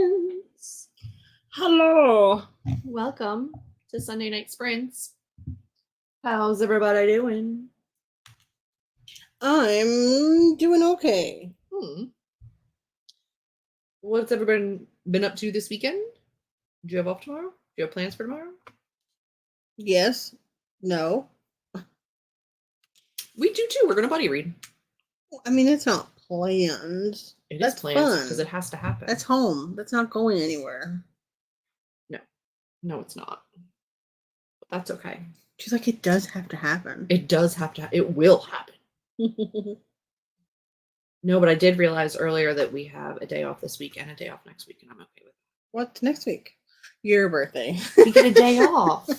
friends. Hello. Welcome to Sunday Night Sprints. How's everybody doing? I'm doing okay. What's everybody been up to this weekend? Do you have off tomorrow? Do you have plans for tomorrow? Yes. No. We do too. We're going to buddy read. I mean, it's not planned. That's planned because it has to happen. That's home. That's not going anywhere. No, it's not. But that's okay. She's like, it does have to happen. It does have to. It will happen. No, but I did realize earlier that we have a day off this week and a day off next week, and I'm okay with it. What's next week? Your birthday. We get a day off.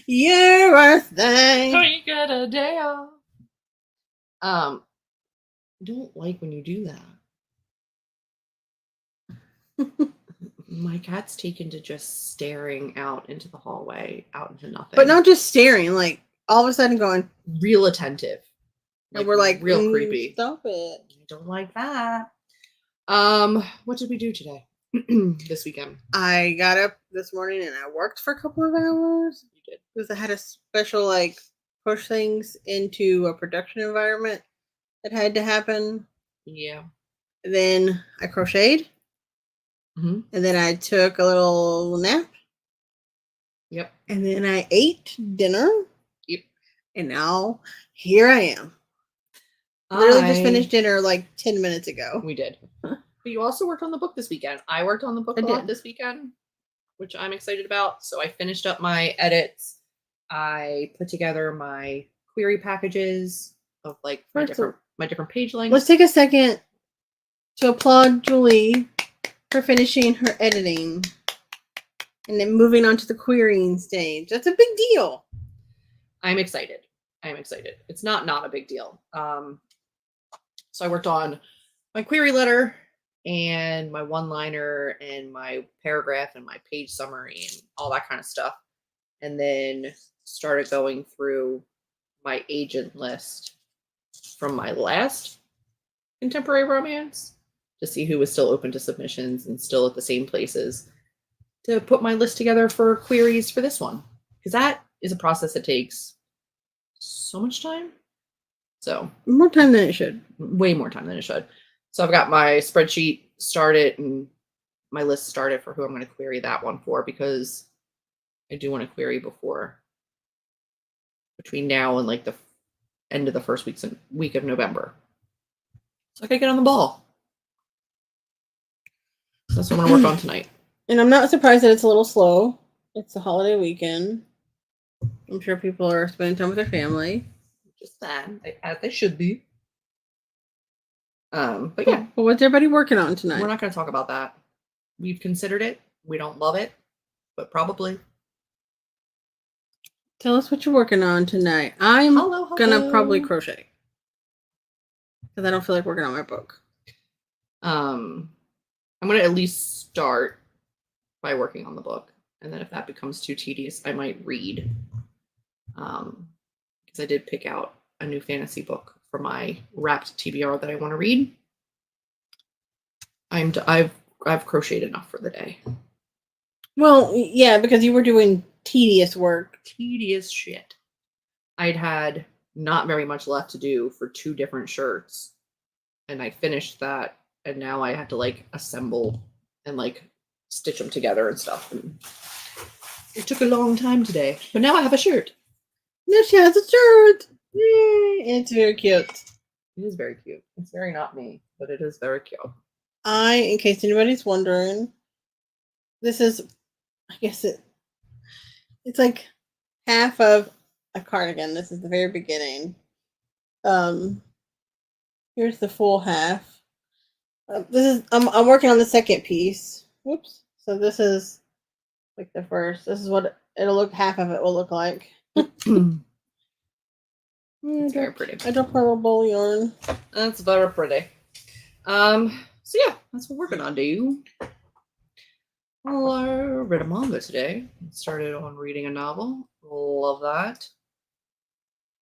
Your birthday. We get a day off. I don't like when you do that. My cat's taken to just staring out into the hallway, out into nothing. But not just staring, like all of a sudden going real attentive. And we're like, real creepy. Stop it. I don't like that. What did we do today? This weekend? I got up this morning and I worked for a couple of hours. You did. Because I had a special push things into a production environment that had to happen. Yeah. Then I crocheted. Mm-hmm. And then I took a little nap. Yep. And then I ate dinner. Yep. And now here I am. Literally just finished dinner 10 minutes ago. We did. But you also worked on the book this weekend. I worked on the book a lot this weekend, which I'm excited about. So I finished up my edits. I put together my query packages of my different page lengths. Let's take a second to applaud Julie for finishing her editing and then moving on to the querying stage. That's a big deal. I'm excited. It's not a big deal. So I worked on my query letter and my one-liner and my paragraph and my page summary and all that kind of stuff. And then started going through my agent list from my last contemporary romance to see who was still open to submissions and still at the same places to put my list together for queries for this one. Because that is a process that takes so much time. So more time than it should. Way more time than it should. So I've got my spreadsheet started and my list started for who I'm going to query that one for, because I do want to query between now and the end of the first week of November. So I gotta get on the ball. So that's what I'm going to work on tonight. And I'm not surprised that it's a little slow. It's a holiday weekend. I'm sure people are spending time with their family. Just that, as they should be. But yeah. Well, what's everybody working on tonight? We're not going to talk about that. We've considered it. We don't love it, but probably. Tell us what you're working on tonight. I'm gonna probably crochet because I don't feel like working on my book. I'm gonna at least start by working on the book, and then if that becomes too tedious, I might read. Because I did pick out a new fantasy book for my wrapped TBR that I want to read. I've crocheted enough for the day. Well, yeah, because you were doing tedious work. Tedious shit. I'd had not very much left to do for 2 different shirts, and I finished that, and now I have to assemble and stitch them together and stuff. And it took a long time today, but now I have a shirt. Now she has a shirt. Yay! And it's very cute. It is very cute. It's very not me, but it is very cute. In case anybody's wondering, this is, I guess it's half of a cardigan. This is the very beginning. Here's the full half. This is I'm working on the second piece. Whoops. So this is the first. This is what it'll look. Half of it will look like. It's very pretty. I dropped my little ball yarn. That's very pretty. So yeah, that's what we're working on, dude. Well, I read a manga today. Started on reading a novel. Love that.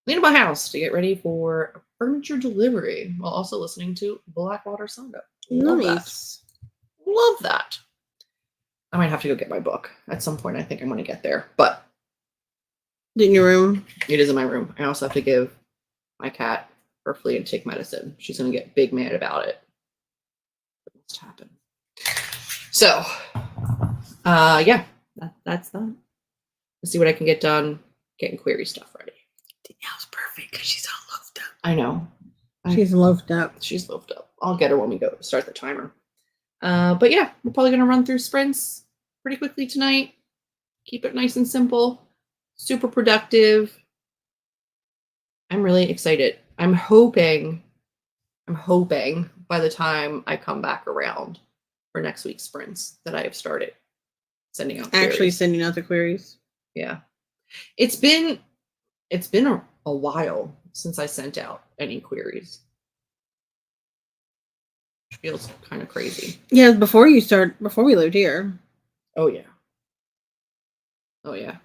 Cleaning my house to get ready for furniture delivery while also listening to Blackwater Saga. Love Nice. that. Love that. I might have to go get my book at some point. I think I'm going to get there, but In your room? it is in my room. I also have to give my cat her flea and tick medicine. She's going to get big mad about it. What must happen? So, yeah, that's done. Let's see what I can get done. Getting query stuff ready. Danielle's perfect because she's all loafed up. I know. She's loafed up. She's loafed up. I'll get her when we go start the timer. But yeah, we're probably going to run through sprints pretty quickly tonight. Keep it nice and simple. Super productive. I'm really excited. I'm hoping by the time I come back around for next week's sprints that I have started sending out queries. Actually sending out the queries. Yeah. It's been a while since I sent out any queries. Which feels kind of crazy. Yeah, before we lived here. Oh yeah. Oh yeah.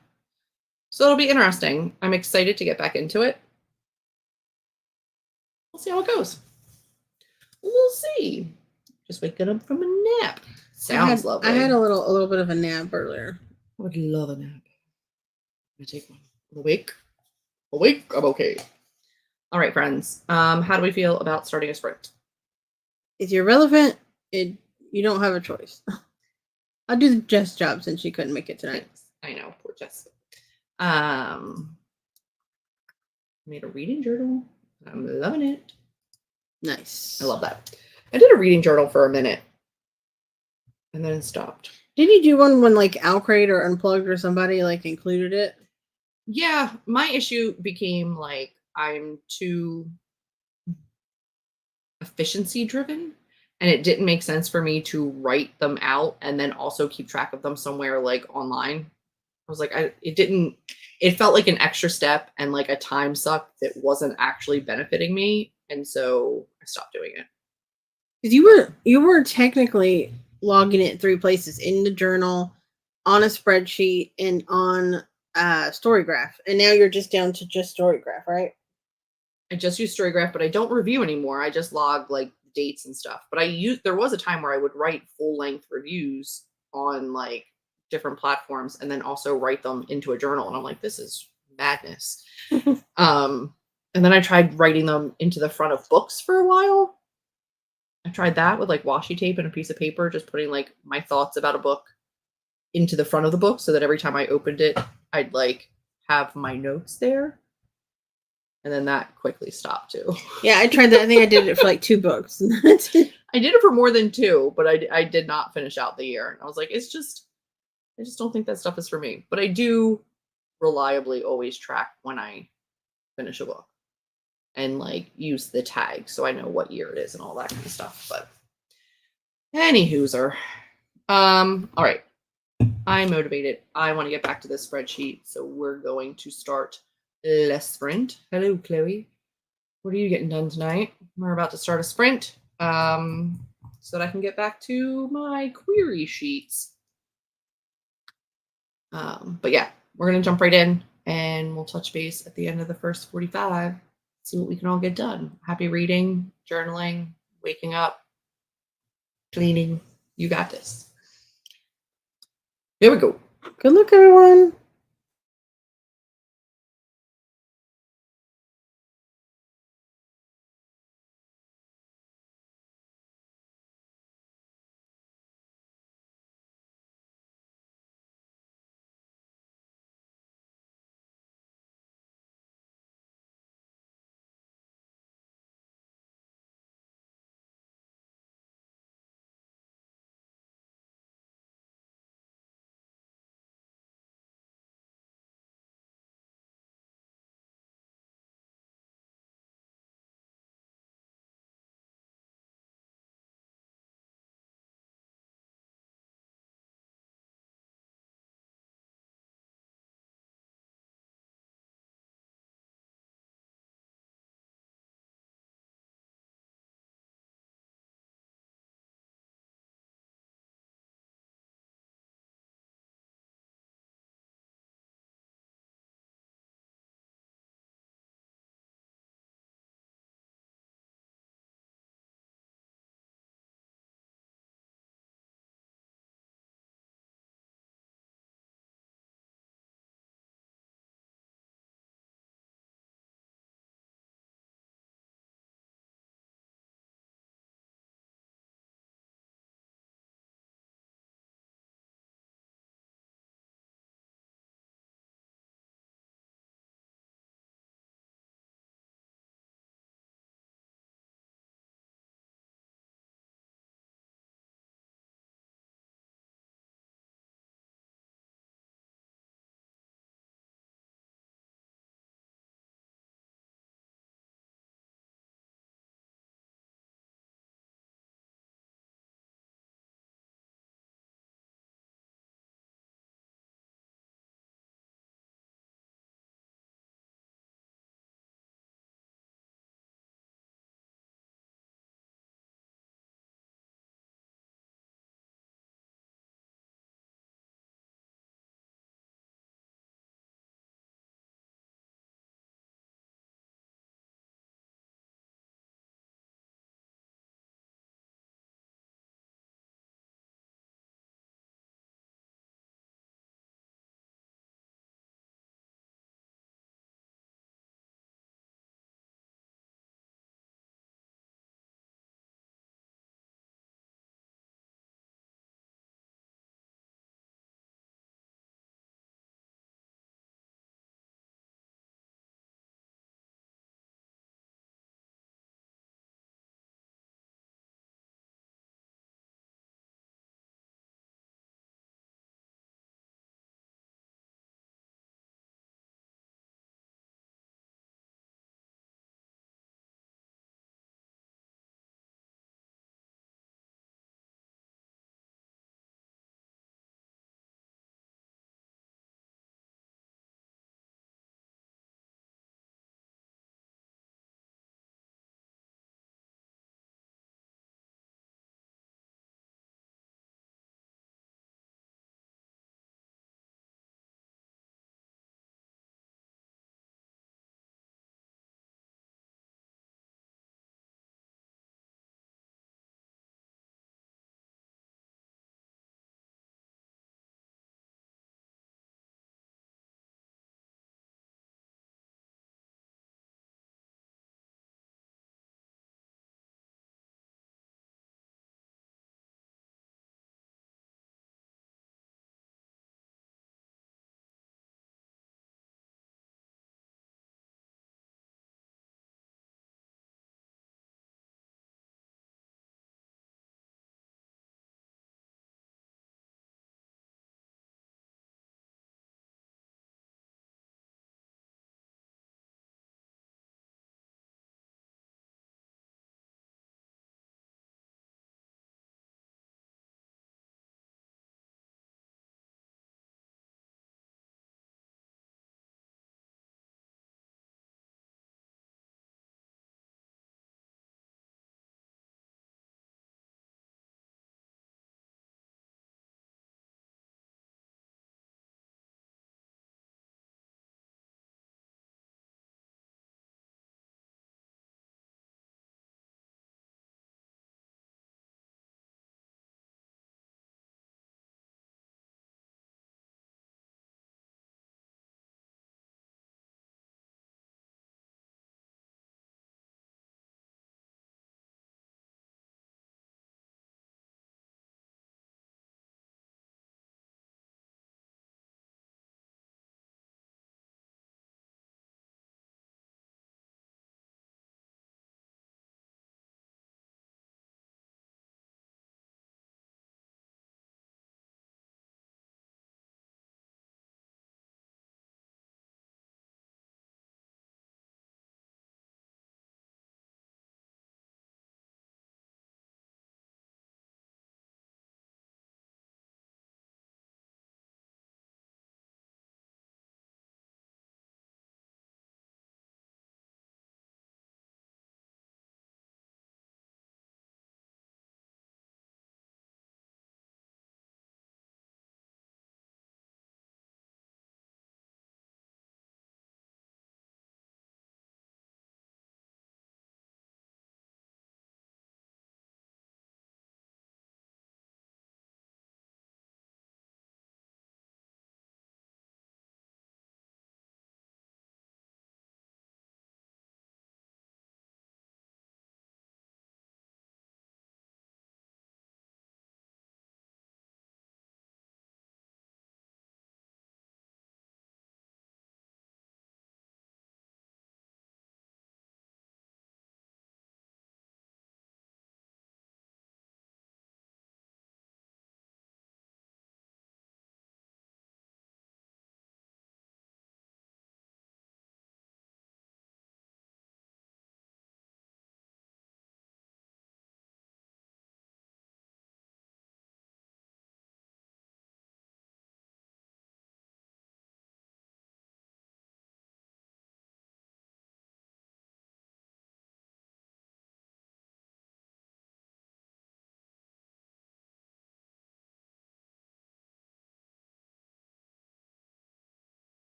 So it'll be interesting. I'm excited to get back into it. We'll see how it goes. We'll see. Just waking up from a nap. Sounds lovely. I had a little bit of a nap earlier. I would love a nap. I'm gonna take one. Awake, I'm okay. All right, friends. How do we feel about starting a sprint? If you're relevant, you don't have a choice. I'll do Jess' job since she couldn't make it tonight. Thanks. I know, poor Jessica. Made a reading journal. I'm loving it. Nice. I love that. I did a reading journal for a minute and then it stopped. Did you do one when like Alcrate or Unplugged or somebody like included it? Yeah, my issue became like I'm too efficiency driven and it didn't make sense for me to write them out and then also keep track of them somewhere like online. I was like, it felt like an extra step and like a time suck that wasn't actually benefiting me. And so I stopped doing it. Because you were technically logging it 3 places: in the journal, on a spreadsheet, and on Storygraph. And now you're just down to just Storygraph, right? I just use Storygraph, but I don't review anymore. I just log like dates and stuff. But there was a time where I would write full length reviews on like different platforms and then also write them into a journal. And I'm like, this is madness. And then I tried writing them into the front of books for a while. I tried that with like washi tape and a piece of paper, just putting like my thoughts about a book into the front of the book so that every time I opened it, I'd like have my notes there. And then that quickly stopped too. Yeah, I tried that. I think I did it for like 2 books. I did it for more than 2, but I did not finish out the year. And I was like, I just don't think that stuff is for me. But I do reliably always track when I finish a book and like use the tag so I know what year it is and all that kind of stuff. But anywho'ser. All right. I'm motivated. I want to get back to this spreadsheet. So we're going to start the sprint. Hello, Chloe. What are you getting done tonight? We're about to start a sprint so that I can get back to my query sheets. But yeah, we're going to jump right in and we'll touch base at the end of the first 45. See what we can all get done. Happy reading, journaling, waking up, cleaning. You got this. Here we go. Good luck, everyone.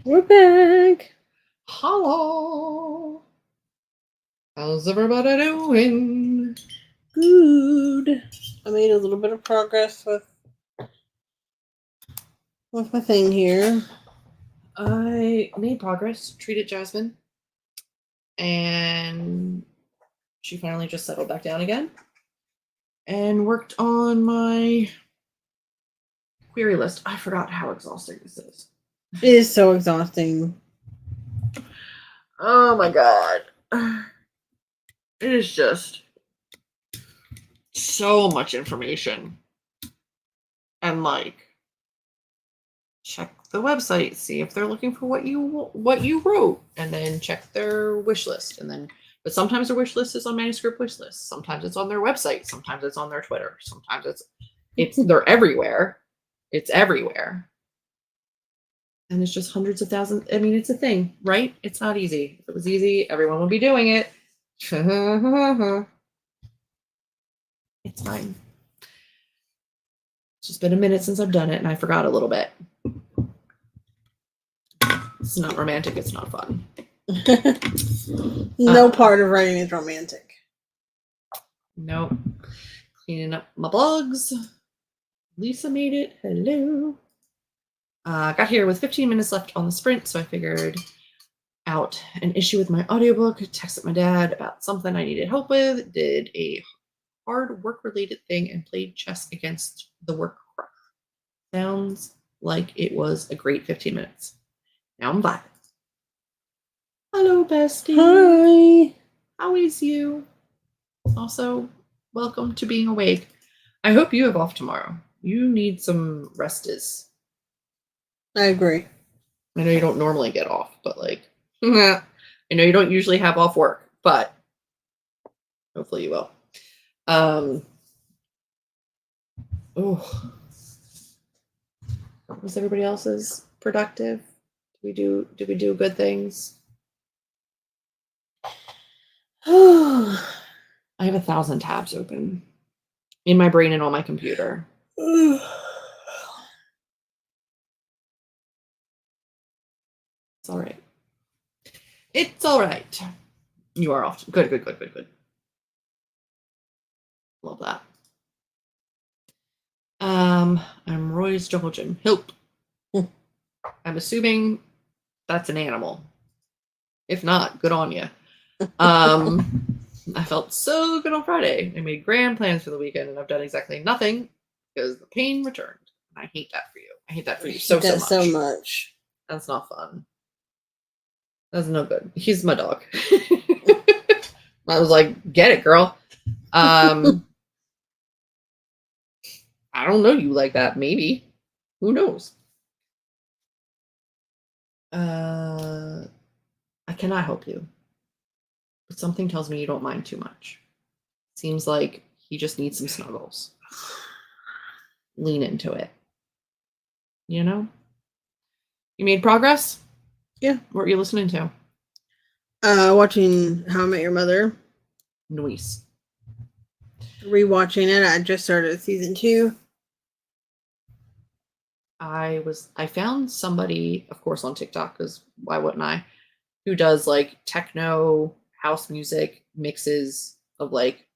We're back. Hello. How's everybody doing? Good. I made a little bit of progress with my thing here. I made progress, treated Jasmine, and she finally just settled back down again and worked on my query list. I forgot how exhausting this is. It is so exhausting. Oh my god. It is just so much information. And like, check the website, see if they're looking for what you wrote, and then check their wish list. And then, but sometimes their wish list is on manuscript wish list. Sometimes it's on their website. Sometimes it's on their Twitter. Sometimes it's they're everywhere. It's everywhere. And it's just hundreds of thousands. I mean, it's a thing, right? It's not easy. If it was easy, everyone would be doing it. It's fine. It's just been a minute since I've done it, and I forgot a little bit. It's not romantic. It's not fun. No part of writing is romantic. Nope. Cleaning up my blogs. Lisa made it. Hello. Got here with 15 minutes left on the sprint, so I figured out an issue with my audiobook, texted my dad about something I needed help with, did a hard work-related thing, and played chess against the work crush. Sounds like it was a great 15 minutes. Now I'm vibing. Hello, bestie. Hi. How is you? Also, welcome to being awake. I hope you have off tomorrow. You need some restes. I agree. I know you don't normally get off, but like, I know you don't usually have off work, but hopefully you will. Oh, was everybody else's productive? Did we do good things? I have 1,000 tabs open in my brain and on my computer. It's all right. It's all right. You are off. Good. Love that. I'm Roy's Jungle Gym. Help. I'm assuming that's an animal. If not, good on you. I felt so good on Friday. I made grand plans for the weekend, and I've done exactly nothing because the pain returned. I hate that for you. I hate that for you so much. That's not fun. That's no good. He's my dog. I was like, get it, girl. I don't know you like that. Maybe. Who knows? I cannot help you. But something tells me you don't mind too much. Seems like he just needs some snuggles. Lean into it. You know? You made progress? Yeah. What are you listening to? Watching How I Met Your Mother. Nice. Rewatching it. I just started season 2. I found somebody, of course, on TikTok, because why wouldn't I, who does like techno house music mixes of like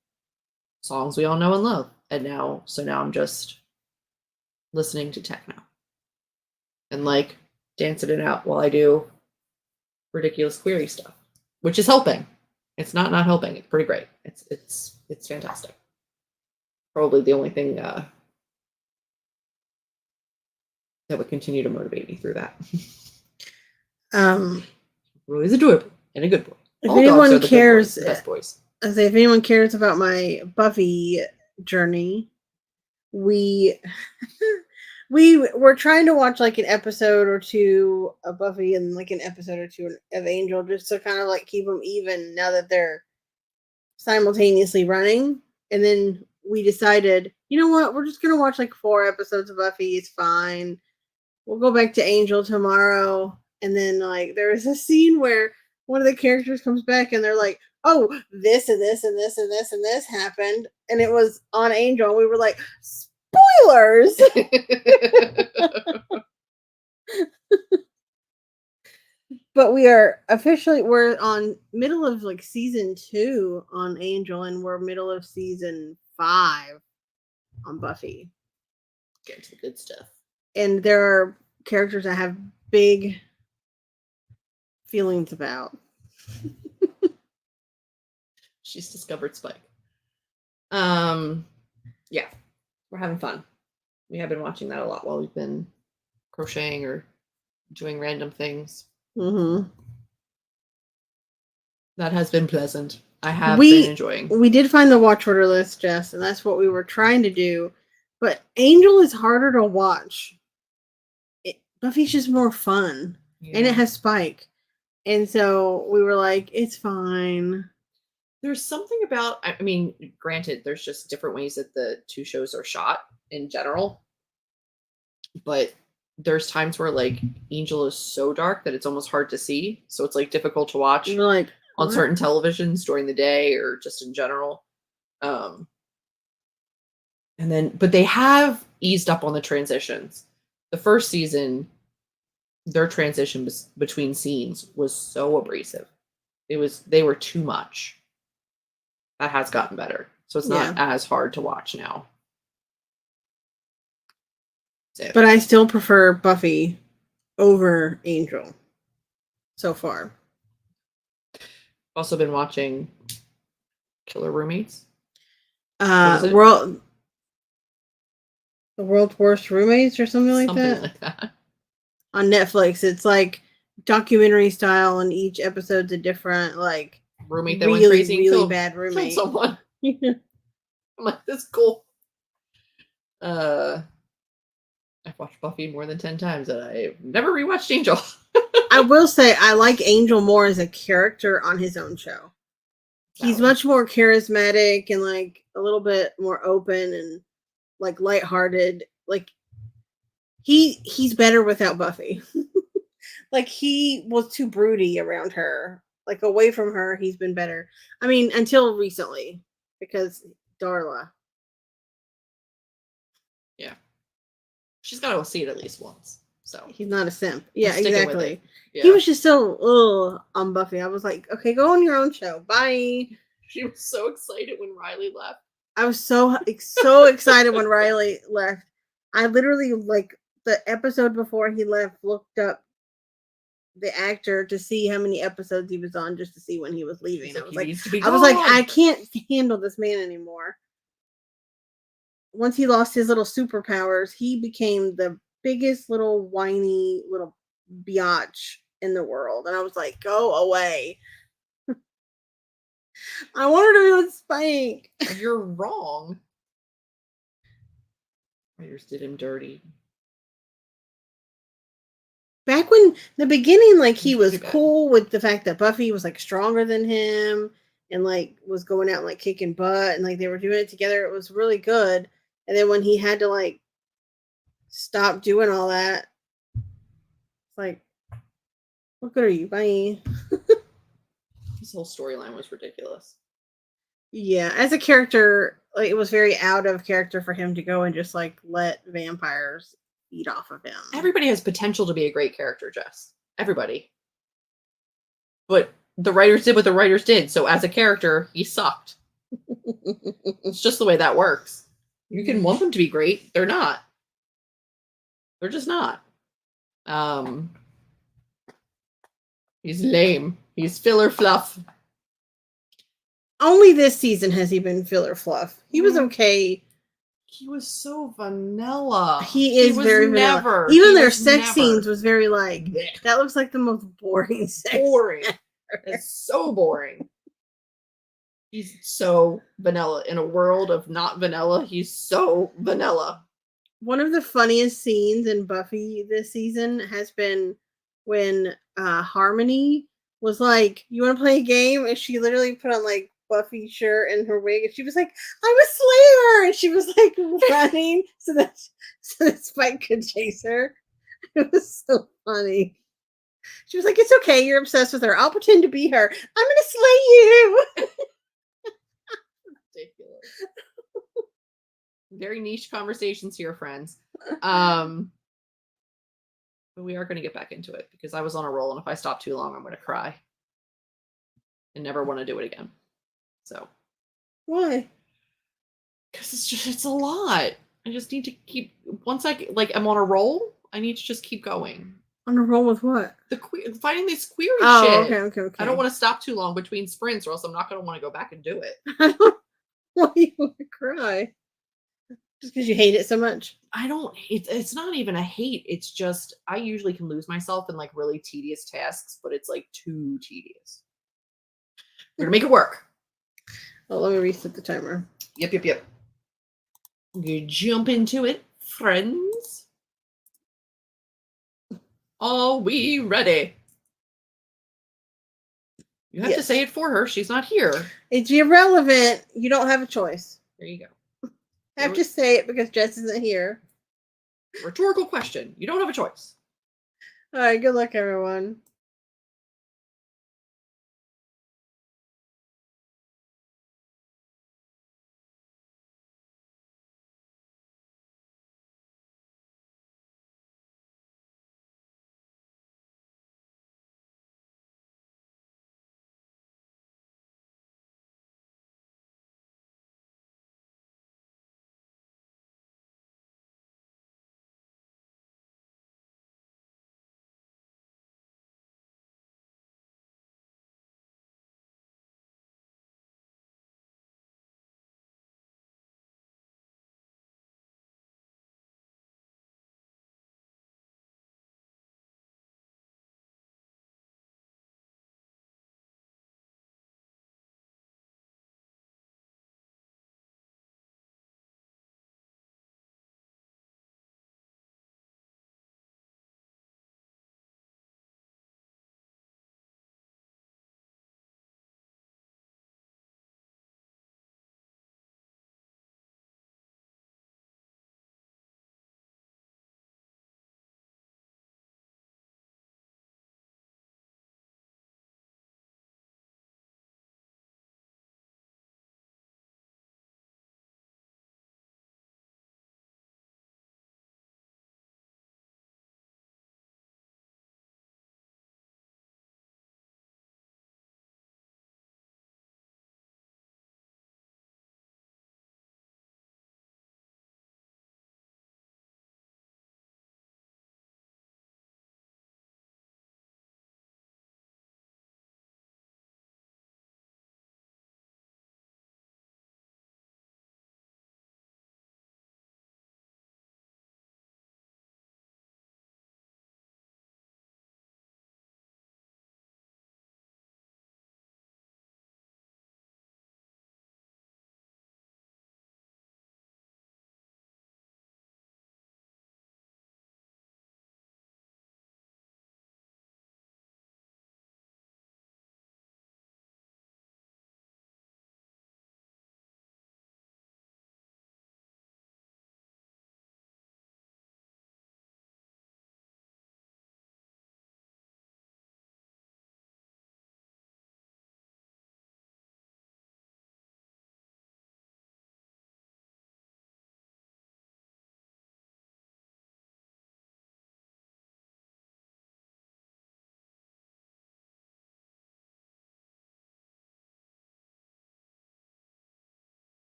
songs we all know and love. And now I'm just listening to techno and like dancing it out while I do ridiculous query stuff, which is helping. It's not helping. It's pretty great. It's fantastic. Probably the only thing that would continue to motivate me through that. Roy's adorable and a good boy. If All anyone dogs are the cares, good boys, the best boys. I say if anyone cares about my Buffy journey, we were trying to watch like an episode or two of Buffy and like an episode or two of Angel, just to kind of like keep them even now that they're simultaneously running. And then we decided, you know what, we're just gonna watch like 4 episodes of Buffy. It's fine. We'll go back to Angel tomorrow. And then like there was a scene where one of the characters comes back and they're like, oh, this and this and this and this and this happened. And it was on Angel. And we were like, spoilers. But we're on middle of like season 2 on Angel, and we're middle of season 5 on Buffy. Get to the good stuff. And there are characters I have big feelings about. She's discovered Spike. Yeah, we're having fun. We have been watching that a lot while we've been crocheting or doing random things. Mm-hmm. That has been pleasant. I have been enjoying. We did find the watch order list, Jess, and that's what we were trying to do. But Angel is harder to watch. Buffy's just more fun, and it has Spike, and so we were like, it's fine. There's something about, I mean, granted, there's just different ways that the two shows are shot in general, but there's times where like Angel is so dark that it's almost hard to see, so it's like difficult to watch like on certain televisions during the day or just in general. And then, but they have eased up on the transitions. The first season, their transition between scenes was so abrasive. They were too much. That has gotten better. So it's not as hard to watch now. But I still prefer Buffy over Angel so far. Also been watching Killer Roommates. The World's Worst Roommates or something like that. On Netflix. It's like documentary style, and each episode's a different like roommate that went crazy and really bad roommate. Killed someone. I'm like, that's cool. I've watched Buffy more than 10 times, and I've never rewatched Angel. I will say I like Angel more as a character on his own show. He's much more charismatic and like a little bit more open and like lighthearted. Like he's better without Buffy. Like he was too broody around her. Like away from her, he's been better. I mean, until recently, because Darla. Yeah. She's got to see it at least once. So he's not a simp. Yeah, exactly. Yeah. He was just so on Buffy. I was like, okay, go on your own show. Bye. She was so excited when Riley left. I was so excited when Riley left. I literally like the episode before he left looked up the actor to see how many episodes he was on just to see when he was leaving. I was like, I can't handle this man anymore. Once he lost his little superpowers, he became the biggest little whiny little biatch in the world. And I was like, go away. I wanted to be with Spike. You're wrong. Writers did him dirty. Back when the beginning, like he was cool with the fact that Buffy was like stronger than him and like was going out and like kicking butt and like they were doing it together. It was really good. And then when he had to like stop doing all that, it's like, what good are you? Bye. His whole storyline was ridiculous. Yeah, as a character, like it was very out of character for him to go and just like let vampires feed off of him. Everybody has potential to be a great character, Jess. Everybody. But the writers did what the writers did. So as a character, he sucked. It's just the way that works. You can want them to be great. They're not. They're just not. He's lame. He's filler fluff. Only this season has he been filler fluff. He was okay. He was so vanilla. He is very vanilla. Even their sex scenes was very like, that looks like the most boring sex. Boring. It's so boring. He's so vanilla. In a world of not vanilla, he's so vanilla. One of the funniest scenes in Buffy this season has been when Harmony was like, you want to play a game? And she literally put on like Buffy's shirt and her wig, and she was like, I'm a slayer, and she was like running so that Spike could chase her. It was so funny. She was like, it's okay, you're obsessed with her. I'll pretend to be her. I'm gonna slay you. Ridiculous. Very niche conversations here, friends. But we are going to get back into it because I was on a roll, and if I stop too long, I'm going to cry and never want to do it again. So, Why? because it's a lot. I just need to keep, once I'm on a roll, I need to just keep going. On a roll with what? Finding this query Oh, shit. okay. I don't want to stop too long between sprints, or else I'm not going to want to go back and do it. I don't why you want to cry. Just because you hate it so much? It's not even a hate. It's just, I usually can lose myself in like really tedious tasks, but it's like too tedious. We're going to make it work. Oh, let me reset the timer. Yep. You jump into it, friends. Are we ready? You have to say it for her. She's not here. It's irrelevant. You don't have a choice. There you go. I have to say it because Jess isn't here. Rhetorical question. You don't have a choice. All right, good luck, everyone.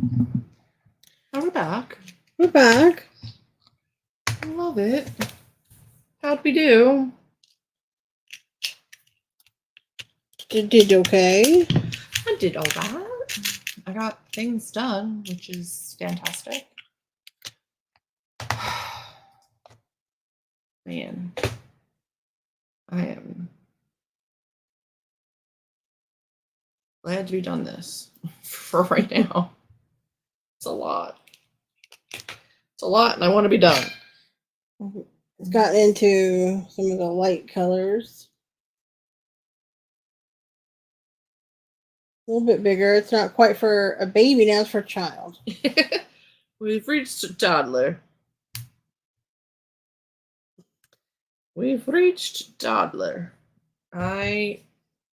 Oh, we're back. We're back. Love it. How'd we do? Did okay. I did all that. I got things done, which is fantastic. Man, I am glad to be done this for right now. It's a lot. It's a lot, and I want to be done. It's got into some of the light colors. A little bit bigger. It's not quite for a baby now, it's for a child. We've reached a toddler. We've reached toddler. I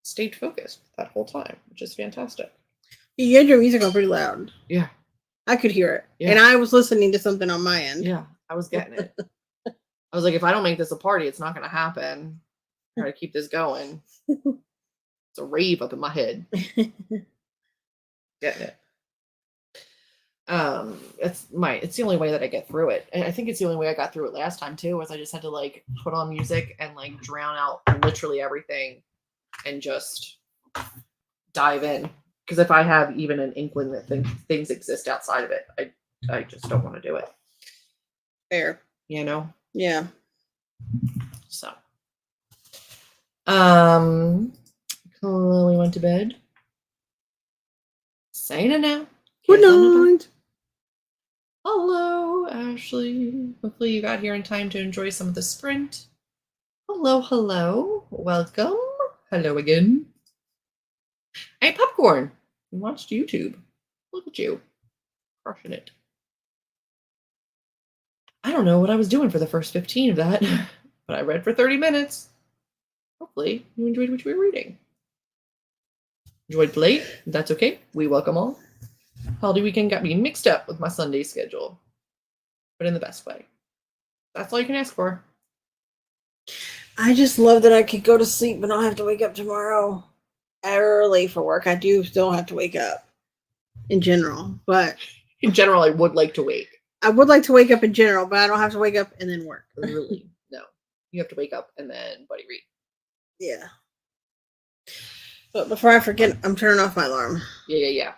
stayed focused that whole time, which is fantastic. You had your music on pretty loud. Yeah. I could hear it. Yeah. And I was listening to something on my end. Yeah, I was getting it. I was like, if I don't make this a party, it's not going to happen. Try to keep this going. It's a rave up in my head. Getting it. It's the only way that I get through it. And I think it's the only way I got through it last time too, was I just had to like put on music and like drown out literally everything and just dive in. Because if I have even an inkling that things exist outside of it, I just don't want to do it. Fair. You know? Yeah. So Chloe went to bed. Saying it now. Good night. Hello, Ashley. Hopefully you got here in time to enjoy some of the sprint. Hello, hello. Welcome. Hello again. Hey, Popcorn. You watched YouTube. Look at you. Crushing it. I don't know what I was doing for the first 15 of that, but I read for 30 minutes. Hopefully you enjoyed what you were reading. Enjoyed late? That's okay. We welcome all. Holiday weekend got me mixed up with my Sunday schedule, but in the best way. That's all you can ask for. I just love that I could go to sleep but not have to wake up tomorrow early for work. I do still have to wake up in general, but in general, I would like to wake. I would like to wake up in general, but I don't have to wake up and then work. Early. No. You have to wake up and then buddy read. Yeah. But before I forget, I'm turning off my alarm. Yeah.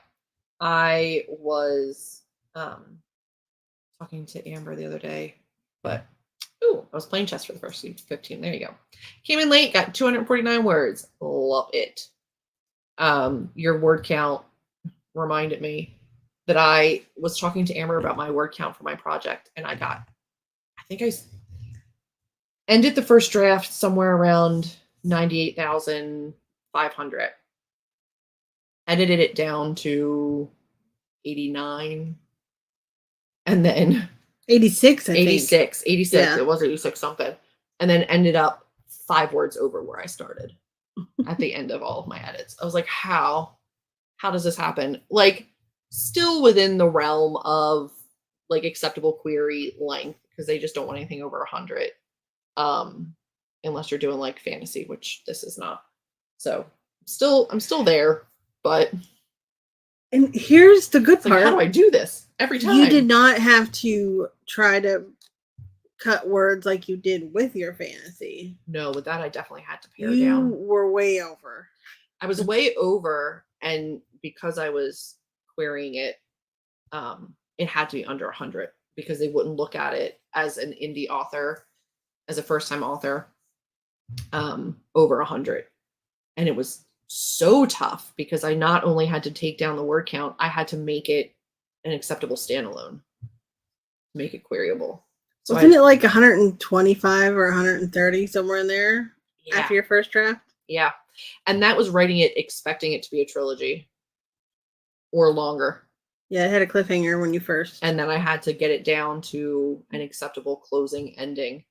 I was talking to Amber the other day, but I was playing chess for the first 15. There you go. Came in late, got 249 words. Love it. Your word count reminded me that I was talking to Amber about my word count for my project, and I think I ended the first draft somewhere around 98,500. Edited it down to 89. And then 86, I think. 86. Yeah. It was 86 something. And then ended up 5 words over where I started at the end of all of my edits. I was like, how does this happen? Like, still within the realm of like acceptable query length, because they just don't want anything over 100. Unless you're doing like fantasy, which this is not. So I'm still there, but. And here's the good part. Like, how do I do this every time? You did not have to try to cut words like you did with your fantasy. No, with that I definitely had to pare down. You were way over. I was way over, and because I was querying it, it had to be under 100 because they wouldn't look at it as an indie author, as a first-time author, over 100. And it was so tough because I not only had to take down the word count, I had to make it an acceptable standalone, make it queryable. So wasn't it like 125 or 130 somewhere in there after your first draft? Yeah. And that was writing it expecting it to be a trilogy or longer. Yeah, it had a cliffhanger when you first. And then I had to get it down to an acceptable closing ending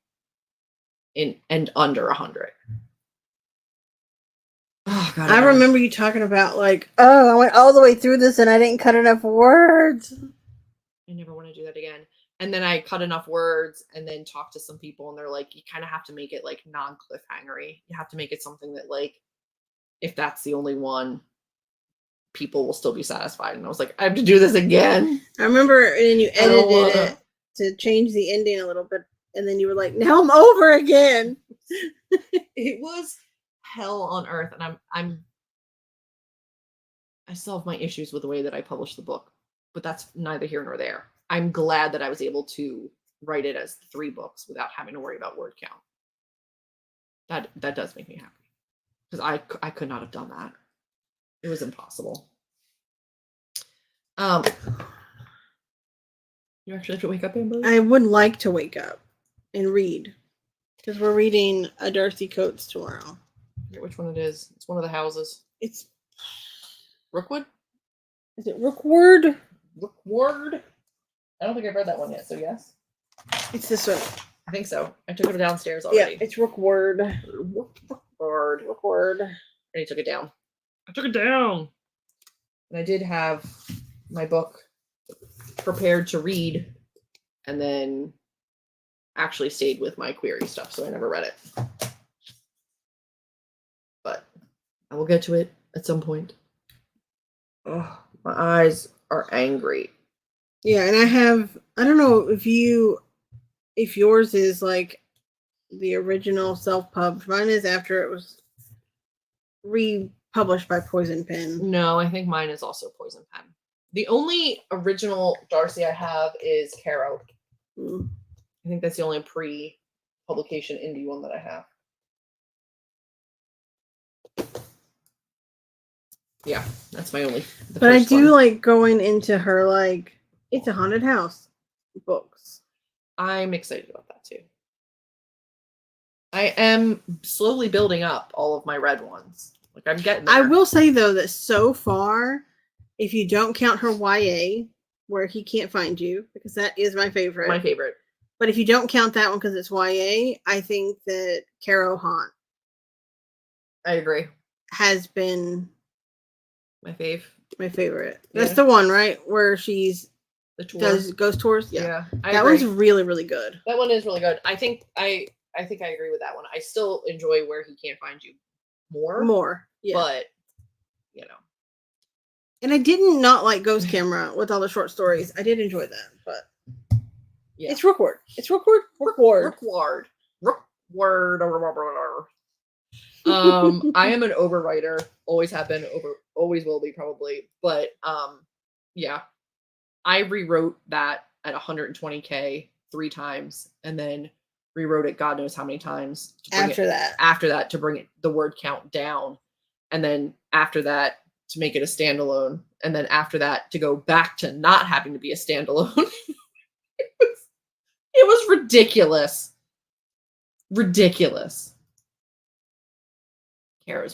and under 100. Oh God! I remember you talking about like, I went all the way through this and I didn't cut enough words. I never want to do that again. And then I cut enough words and then talked to some people and they're like, you kind of have to make it like non-cliffhangery. You have to make it something that like, if that's the only one, people will still be satisfied. And I was like, I have to do this again. I remember, and you I don't edited wanna. it to change the ending a little bit, and then you were like, "Now I'm over again." It was hell on earth, and I still have my issues with the way that I published the book, but that's neither here nor there. I'm glad that I was able to write it as 3 books without having to worry about word count. That does make me happy, because I could not have done that. It was impossible. You actually have to wake up, Amber? I would like to wake up and read, because we're reading a Darcy Coates tomorrow. I forget which one it is. It's one of the houses. It's Rookwood? Is it Rookwood? Rookwood? I don't think I've read that one yet, so yes. It's this one. I think so. I took it downstairs already. Yeah, it's Rookwood. Rookwood. Rookwood. And he took it down. I took it down. And I did have my book prepared to read, and then actually stayed with my query stuff, so I never read it. But I will get to it at some point. Oh, my eyes are angry. Yeah, and I don't know if yours is like the original self-pub. Mine is after it was republished by Poison Pen. No, I think mine is also Poison Pen. The only original Darcy I have is Caro. I think that's the only pre-publication indie one that I have. Yeah, that's my only. But I do like going into her like It's a Haunted House books. I'm excited about that too. I am slowly building up all of my red ones. Like I'm getting there. I will say though that so far, if you don't count her YA, where he can't find you, because that is my favorite. My favorite. But if you don't count that one because it's YA, I think that Caro Haunt. I agree. Has been my fave. My favorite. Yeah. That's the one, right? Where she's the tour. Does ghost tours? Yeah. That one's really, really good. That one is really good. I think I agree with that one. I still enjoy Where He Can't Find You more. Yeah. But And I didn't not like Ghost Camera with all the short stories. I did enjoy that, but yeah. It's Rookwood. It's Rookwood. Rookwood. I am an overwriter. Always have been, always will be probably. But yeah. I rewrote that at 120K 3 times and then rewrote it God knows how many times after that to bring the word count down, and then after that to make it a standalone, and then after that to go back to not having to be a standalone. It was ridiculous.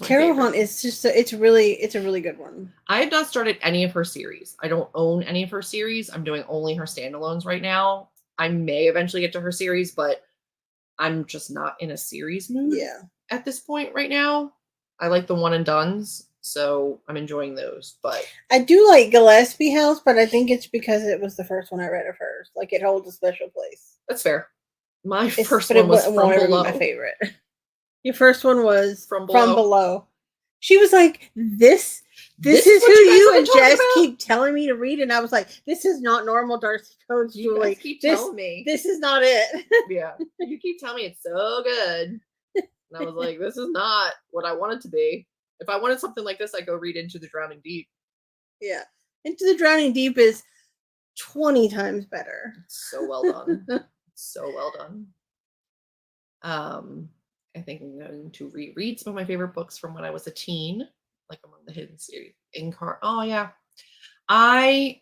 Caro Hunt is just it's a really good one. I have not started any of her series. I don't own any of her series. I'm doing only her standalones right now. I may eventually get to her series, but I'm just not in a series mood at this point right now. I like the one and dones, so I'm enjoying those. But I do like Gillespie House, but I think it's because it was the first one I read of hers. Like it holds a special place. That's fair. My first one was From Below. My favorite. Your first one was From Below. She was like, this is who you and Jess keep telling me to read. And I was like, this is not normal Darcy Coates, Julie. Keep telling me. This is not it. Yeah. You keep telling me it's so good. And I was like, this is not what I want it to be. If I wanted something like this, I'd go read Into the Drowning Deep. Yeah. Into the Drowning Deep is 20 times better. It's so well done. So well done. I think I'm going to reread some of my favorite books from when I was a teen, like Among the Hidden series. Oh yeah, I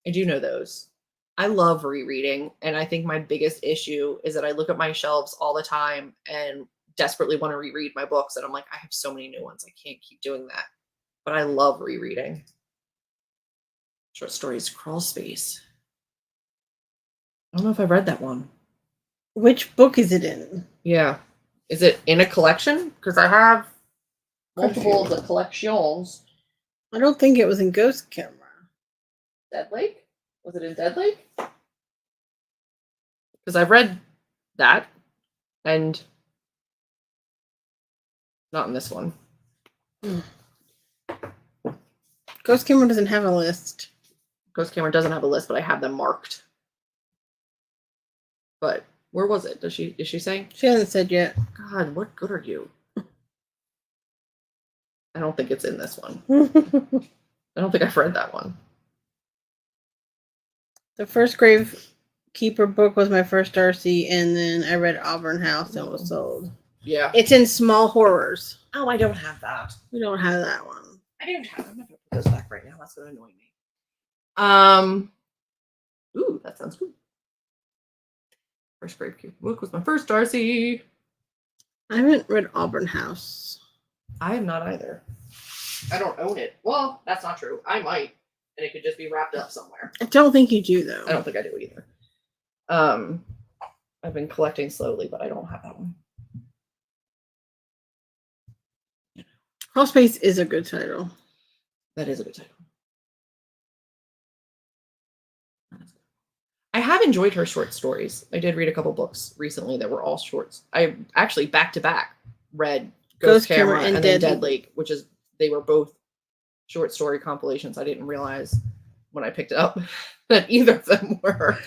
do know those. I love rereading, and I think my biggest issue is that I look at my shelves all the time and desperately want to reread my books, and I'm like, I have so many new ones, I can't keep doing that. But I love rereading. Short stories, Crawl Space. I don't know if I read that one. Which book is it in? Yeah. Is it in a collection? Because I have multiple of the collections. I don't think it was in Ghost Camera. Dead Lake? Was it in Dead Lake? Because I've read that. And not in this one. Ghost Camera doesn't have a list. Ghost Camera doesn't have a list, but I have them marked. But where was it? Is she saying? She hasn't said yet. God, what good are you? I don't think it's in this one. I don't think I've read that one. The first Gravekeeper book was my first Darcy, and then I read Auburn House and was sold. Yeah. It's in Small Horrors. Oh, I don't have that. We don't have that one. I don't have it. I'm not going to put those back right now. That's going to annoy me. Ooh, that sounds good. First Gravekeeper book was my first Darcy. I haven't read Auburn House. I have not either. I don't own it. Well, that's not true. I might, and it could just be wrapped up somewhere. I don't think you do, though. I don't think I do either. I've been collecting slowly, but I don't have that one. Crawl Space is a good title. That is a good title. I have enjoyed her short stories. I did read a couple books recently that were all shorts. I actually back to back read Ghost Camera and then Dead Lake, which is they were both short story compilations. I didn't realize when I picked it up that either of them were,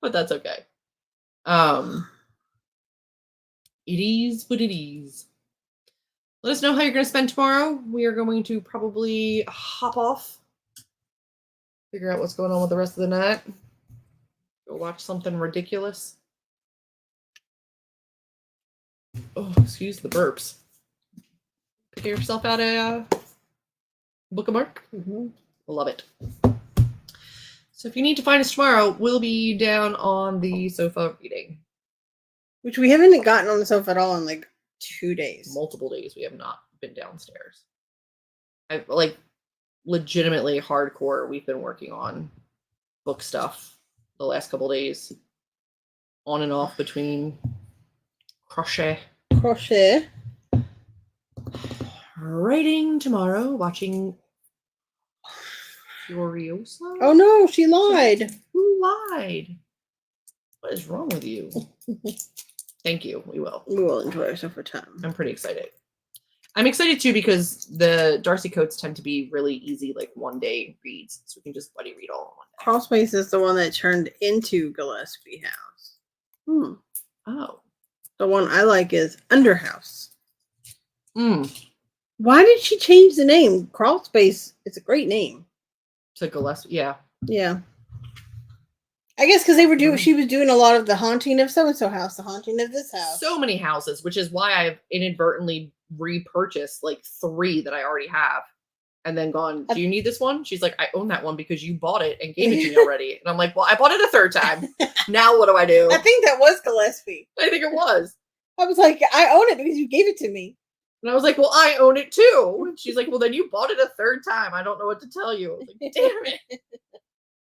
but that's okay. It is what it is. Let us know how you're going to spend tomorrow. We are going to probably hop off, figure out what's going on with the rest of the night. Go watch something ridiculous. Oh, excuse the burps. Pick yourself out a bookmark. Love it. So if you need to find us tomorrow, we'll be down on the sofa reading. Which we haven't gotten on the sofa at all in like 2 days. Multiple days we have not been downstairs. I've like legitimately hardcore. We've been working on book stuff the last couple days, on and off between crochet, writing tomorrow, watching Furiosa. Oh no, she lied. Who lied? What is wrong with you? Thank you. We will enjoy ourselves for time. I'm pretty excited. I'm excited too because the Darcy Coates tend to be really easy, like 1 day reads, so we can just buddy read all in one day. Crawl Space is the one that turned into Gillespie House. Oh. The one I like is Under House. Why did she change the name? Crawl Space is a great name. To Gillespie, yeah. Yeah. I guess because she was doing a lot of the haunting of so-and-so house, the haunting of this house. So many houses, which is why I've inadvertently repurchased like 3 that I already have. And then gone, do you need this one? She's like, I own that one because you bought it and gave it to me already. And I'm like, well, I bought it a 3rd time. Now what do I do? I think that was Gillespie. I think it was. I was like, I own it because you gave it to me. And I was like, well, I own it too. And she's like, well, then you bought it a 3rd time. I don't know what to tell you. I was like, damn it.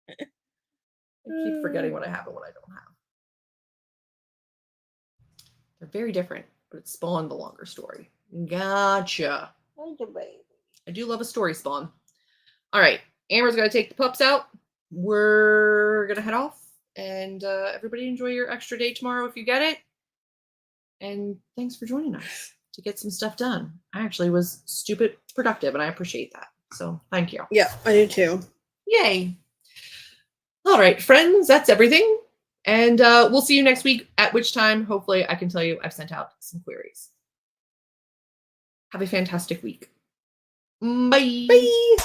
I keep forgetting what I have and what I don't have. They're very different, but it spawned the longer story. Gotcha. Thank you, baby. I do love a story spawn. All right. Amber's got to take the pups out. We're going to head off. And everybody enjoy your extra day tomorrow if you get it. And thanks for joining us to get some stuff done. I actually was stupid productive, and I appreciate that. So thank you. Yeah, I do too. Yay. All right, friends, that's everything. And we'll see you next week, at which time, hopefully, I can tell you I've sent out some queries. Have a fantastic week. Bye. Bye.